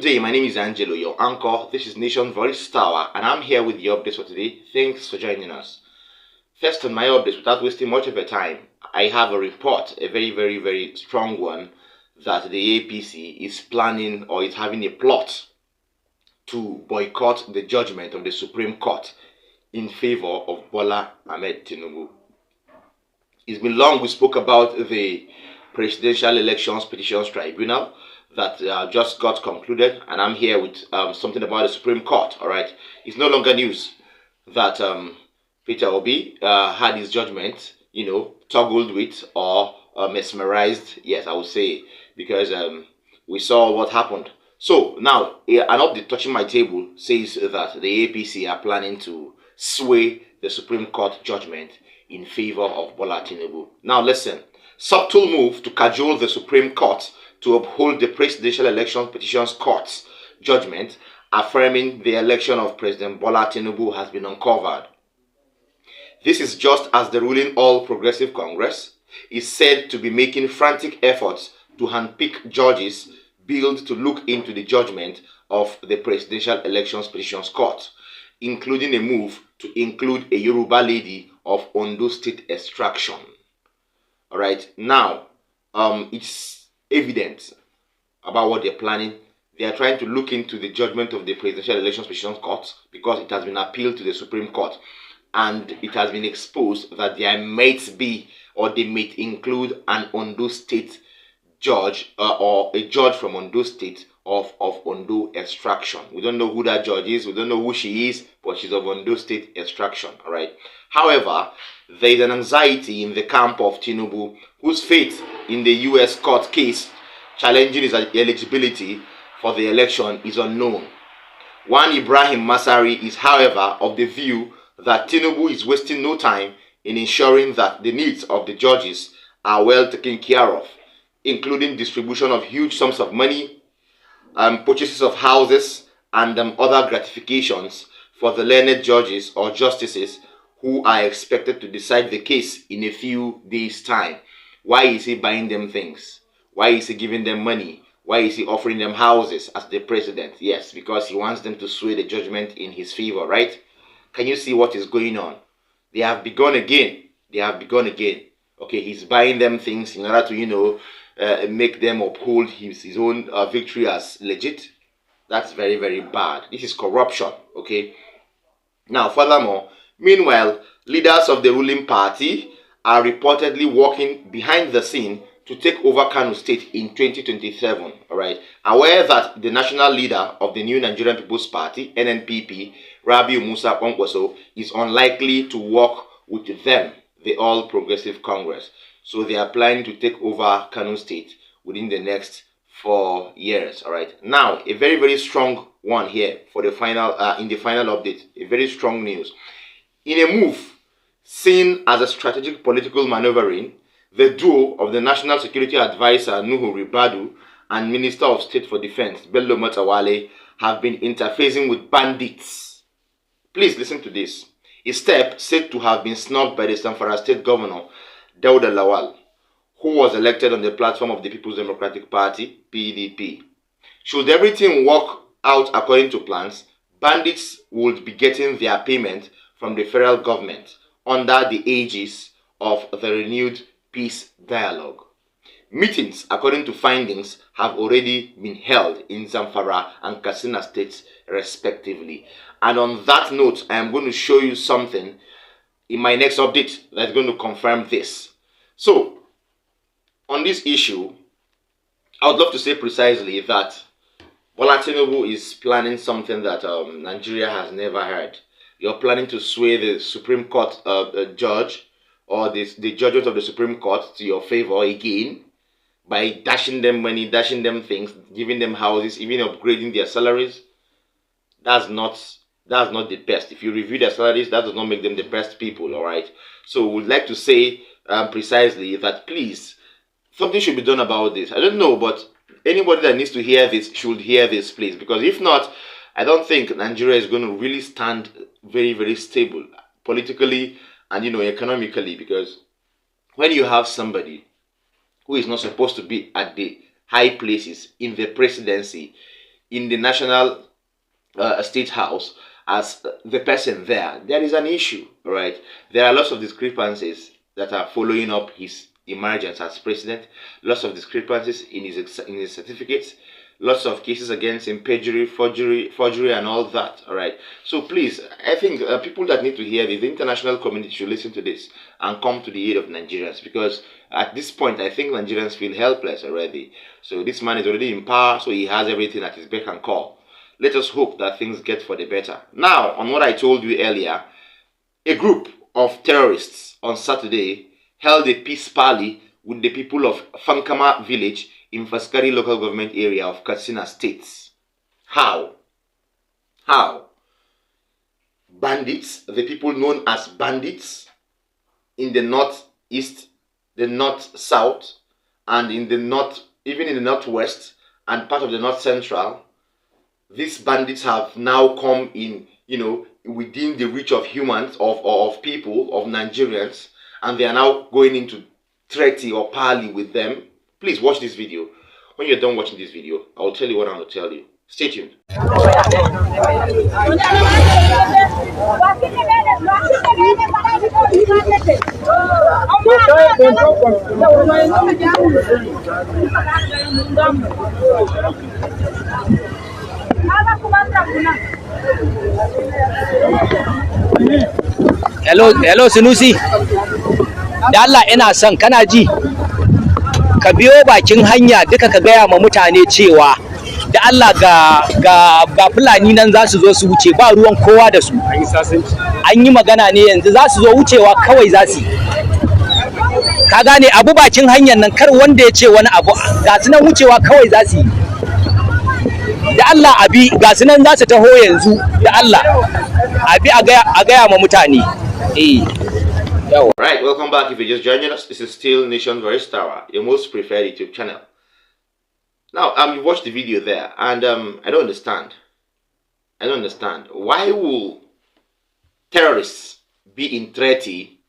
day, my name is Angelo, your anchor. This is Nation Voice Tower, and I'm here with the updates for today. Thanks for joining us. First on my updates, without wasting much of your time, I have a report, a very strong one, that the APC is planning or is having a plot to boycott the judgment of the Supreme Court in favor of Bola Ahmed Tinibu. It's been long we spoke about the Presidential Elections Petitions Tribunal that just got concluded, and I'm here with something about the Supreme Court. All right, it's no longer news that Peter Obi had his judgment, toggled with or mesmerized. Yes, I would say, because we saw what happened. So now, an update touching my table says that the APC are planning to sway the Supreme Court judgment in favor of Bola Tinibu. Now listen, subtle move to cajole the Supreme Court to uphold the Presidential Election Petitions Court's judgment affirming the election of President Bola Tinibu has been uncovered. This is just as the ruling All Progressive Congress is said to be making frantic efforts to handpick judges billed to look into the judgment of the Presidential Elections Petitions Court, including a move to include a Yoruba lady of Ondo State extraction. Alright, now, it's evident about what they're planning. They are trying to look into the judgment of the Presidential Elections Petitions Court because it has been appealed to the Supreme Court, and it has been exposed that there might be, or they may include, an Ondo State judge or a judge from Ondo State of Ondo extraction. We don't know who that judge is, we don't know who she is, but she's of Ondo State extraction. All right. However, there is an anxiety in the camp of Tinibu, whose fate in the U.S. court case challenging his eligibility for the election is unknown. One Ibrahim Masari is, however, of the view that Tinibu is wasting no time in ensuring that the needs of the judges are well taken care of, including distribution of huge sums of money, purchases of houses, and other gratifications for the learned judges or justices who are expected to decide the case in a few days' time. Why is he buying them things? Why is he giving them money? Why is he offering them houses as the president? Yes, because he wants them to sway the judgment in his favor, right? Can you see what is going on? They have begun again. Okay, he's buying them things in order to, make them uphold his own victory as legit. That's very bad. This is corruption, okay? Now, furthermore, meanwhile, leaders of the ruling party are reportedly working behind the scene to take over Kano State in 2027, all right? Aware that the national leader of the New Nigerian People's Party, NNPP, Rabiu Musa Kwankwaso, is unlikely to work with them, the All Progressive Congress. So they are planning to take over Kano State within the next 4 years, all right? Now, a very strong one here for the final, in the final update, a very strong news. In a move seen as a strategic political maneuvering, the duo of the National Security Advisor Nuhu Ribadu and Minister of State for Defense Bello Matawalle have been interfacing with bandits. Please listen to this. A step said to have been snubbed by the Zamfara State Governor Dauda Lawal, who was elected on the platform of the People's Democratic Party, PDP. Should everything work out according to plans, bandits would be getting their payment from the federal government under the aegis of the renewed peace dialogue. Meetings, according to findings, have already been held in Zamfara and Katsina states, respectively. And on that note, I am going to show you something in my next update that's going to confirm this. So, on this issue, I would love to say precisely that Bola Tinubu is planning something that Nigeria has never heard. You're planning to sway the Supreme Court judge or the judges of the Supreme Court to your favor again by dashing them money, dashing them things, giving them houses, even upgrading their salaries. That's not the best. If you review their salaries, that does not make them the best people, all right? So we'd like to say precisely that, please, something should be done about this. I don't know, but anybody that needs to hear this should hear this, please, because if not, I don't think Nigeria is going to really stand very stable politically and economically, because when you have somebody who is not supposed to be at the high places in the presidency, in the National State House as the person there, there is an issue, right? There are lots of discrepancies that are following up his emergence as president, lots of discrepancies in his certificates, lots of cases against him, perjury, forgery, and all that. All right. So please, I think people that need to hear this, the international community should listen to this and come to the aid of Nigerians, because at this point, I think Nigerians feel helpless already. So this man is already in power, so he has everything at his beck and call. Let us hope that things get for the better. Now, on what I told you earlier, a group of terrorists on Saturday held a peace parley with the people of Fankama village in Faskari local government area of Katsina State. How? How? Bandits, the people known as bandits in the northeast, the north-south, and in the north, even in the northwest and part of the north central, these bandits have now come in, within the reach of humans, of people, of Nigerians, and they are now going into treaty or parley with them. Please watch this video. When you're done watching this video, I'll tell you what I'm going to tell you. Stay tuned. Hello Sunusi. Da Allah ina son kana ji. Ka biyo bakin hanya duka ka gaya ma mutane cewa da Allah ga Fulani nan za su zo su wuce ba ruwan kowa da su. An yi magana ne yanzu za su zo wucewa kawai za su. Ka gane abu bakin hanyar nan kar wanda ya ce wani abu ga su nan wucewa kawai za su yi. Da Allah abi ga su nan za su taho yanzu da Allah abi a gaya ma mutane. Right, welcome back. If you're just joining us, this is still Nation Voice Tower, your most preferred YouTube channel. Now, you watched the video there, and I don't understand. Why will terrorists be in treaty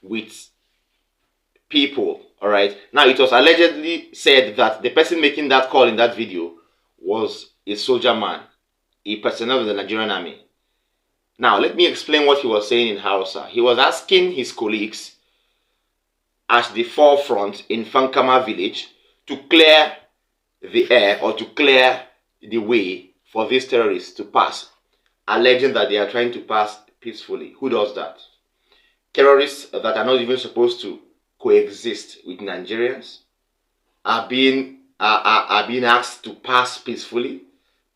with people? All right. Now, it was allegedly said that the person making that call in that video was a soldier man, a personnel of the Nigerian army. Now, let me explain what he was saying in Hausa. He was asking his colleagues at the forefront in Fankama village to clear the air or to clear the way for these terrorists to pass, alleging that they are trying to pass peacefully. Who does that? Terrorists that are not even supposed to coexist with Nigerians are being asked to pass peacefully.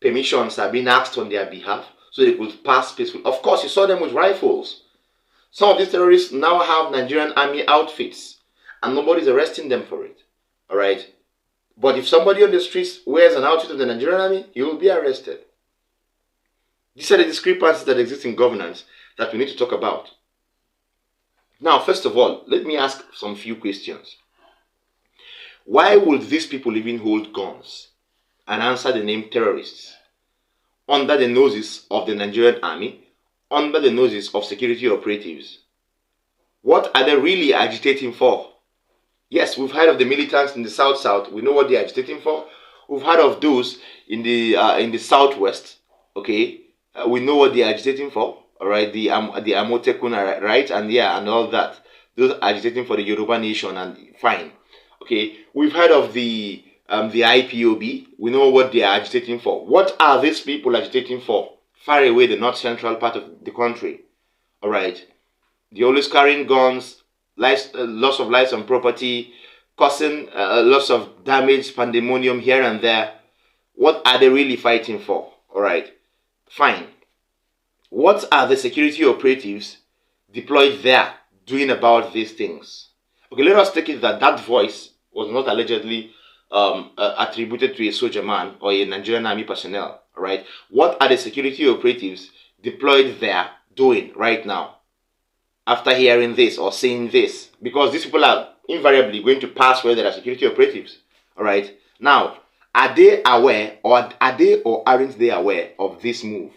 Permissions are being asked on their behalf, so they could pass peacefully. Of course, you saw them with rifles. Some of these terrorists now have Nigerian army outfits, and nobody's arresting them for it. All right? But if somebody on the streets wears an outfit of the Nigerian army, he will be arrested. These are the discrepancies that exist in governance that we need to talk about. Now, first of all, let me ask some few questions. Why would these people even hold guns and answer the name terrorists under the noses of the Nigerian army, under the noses of security operatives? What are they really agitating for? Yes, we've heard of the militants in the south. We know what they're agitating for. We've heard of those in the southwest. Okay, we know what they're agitating for. All right, the Amotekun, right, and all that. Those are agitating for the Yoruba nation, and fine. Okay, we've heard of the IPOB. We know what they are agitating for. What are these people agitating for? Far away, the north central part of the country. All right, they're always carrying guns, loss of lives and property, causing lots of damage, pandemonium here and there. What are they really fighting for? All right, fine. What are the security operatives deployed there doing about these things? Okay, let us take it that that voice was not allegedly attributed to a soldier man or a Nigerian army personnel. All right, what are the security operatives deployed there doing right now after hearing this or seeing this? Because these people are invariably going to pass where there are security operatives. All right, now, are they aware, or aren't they aware of this move?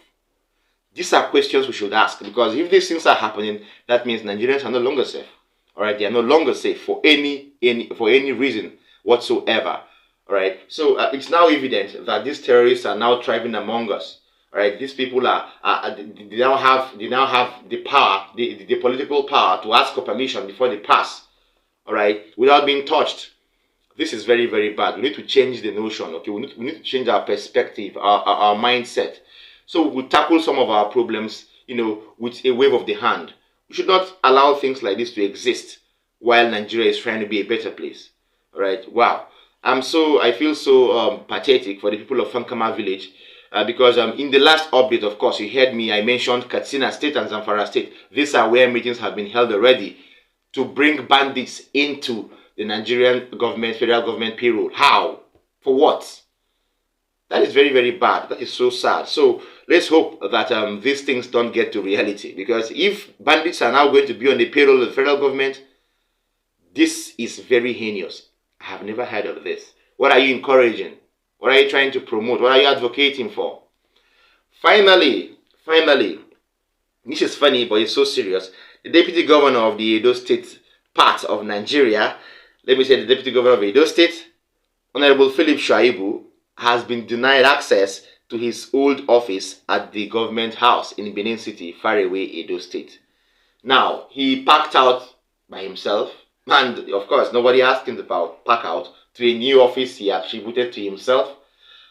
These are questions we should ask, because if these things are happening, that means Nigerians are no longer safe. All right, they are no longer safe for any reason whatsoever. All right. So it's now evident that these terrorists are now thriving among us. All right. These people they now have the power, the political power to ask for permission before they pass. All right, without being touched. This is very, very bad. We need to change the notion. Okay, we need to change our perspective, our mindset. So we'll tackle some of our problems, with a wave of the hand. We should not allow things like this to exist while Nigeria is trying to be a better place. All right. Wow. I feel so pathetic for the people of Fankama village because in the last update, of course, you heard me. I mentioned Katsina State and Zamfara State. These are where meetings have been held already to bring bandits into the Nigerian government, federal government payroll. How? For what? That is very, very bad. That is so sad. So let's hope that these things don't get to reality. Because if bandits are now going to be on the payroll of the federal government, this is very heinous. I have never heard of this. What are you encouraging? What are you trying to promote? What are you advocating for? Finally, this is funny, but it's so serious. The deputy governor of the Edo State part of Nigeria, let me say the deputy governor of Edo State, Honorable Philip Shaibu, has been denied access to his old office at the government house in Benin City, far away Edo State. Now, he packed out by himself, and of course, nobody asked him to pack out to a new office he attributed to himself.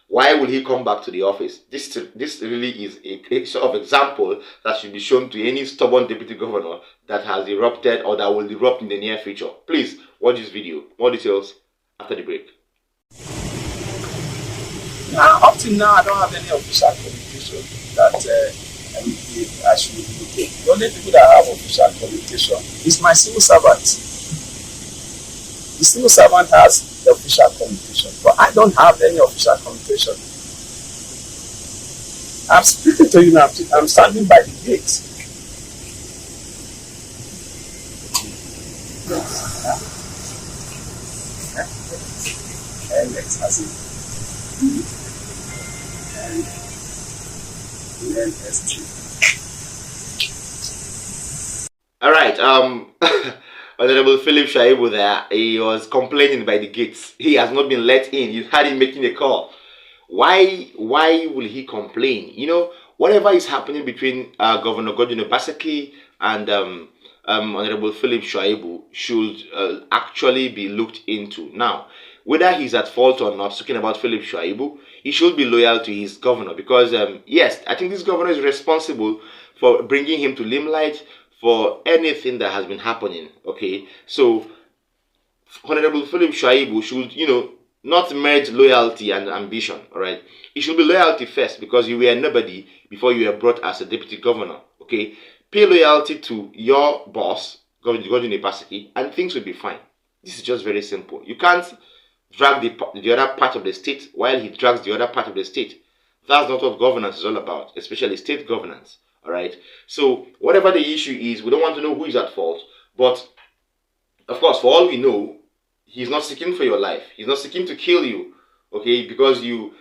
Why will he come back to the office? This really is a sort of example that should be shown to any stubborn deputy governor that has erupted or that will erupt in the near future. Please watch this video. More details after the break. Now, up to now, I don't have any official communication that I should indicate. The only people that have official communication is my civil servant. The civil servant has the official communication, but I don't have any official communication. I'm speaking to you now. I'm standing by the gate. LX as in and LSG. All right. Honorable Philip Shaibu there, he was complaining by the gates. He has not been let in. You had him making a call. Why will he complain? Whatever is happening between Governor Godwin Obaseki and Honorable Philip Shaibu should actually be looked into. Now, whether he's at fault or not, talking about Philip Shaibu, he should be loyal to his governor because, yes, I think this governor is responsible for bringing him to limelight, for anything that has been happening. Okay, so Honorable Philip Shaibu should, not merge loyalty and ambition. All right, it should be loyalty first because you were nobody before you were brought as a deputy governor. Okay, pay loyalty to your boss, Godwin Obaseki, and things will be fine. This is just very simple. You can't drag the other part of the state while he drags the other part of the state. That's not what governance is all about, especially state governance. All right. So whatever the issue is, we don't want to know who is at fault. But of course, for all we know, he's not seeking for your life. He's not seeking to kill you. Okay, because you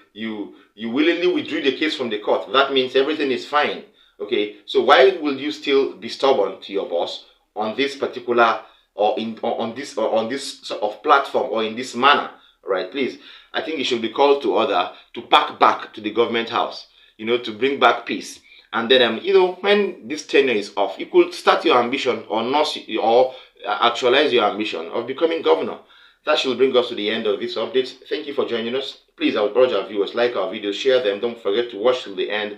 willingly withdrew the case from the court. That means everything is fine. Okay. So why will you still be stubborn to your boss on this particular on this sort of platform or in this manner? All right. Please, I think you should be called to order to pack back to the government house. To bring back peace. And then, when this tenure is off, you could start your ambition or actualize your ambition of becoming governor. That should bring us to the end of this update. Thank you for joining us. Please, I would urge our viewers, like our videos, share them. Don't forget to watch till the end.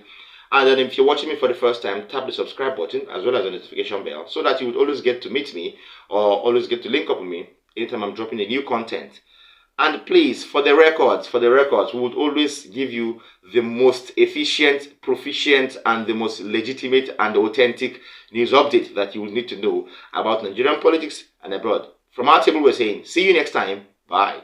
And then if you're watching me for the first time, tap the subscribe button as well as the notification bell so that you would always get to meet me or always get to link up with me anytime I'm dropping a new content. And please, for the records, we would always give you the most efficient, proficient, and the most legitimate and authentic news update that you will need to know about Nigerian politics and abroad. From our table, we're saying, see you next time. Bye.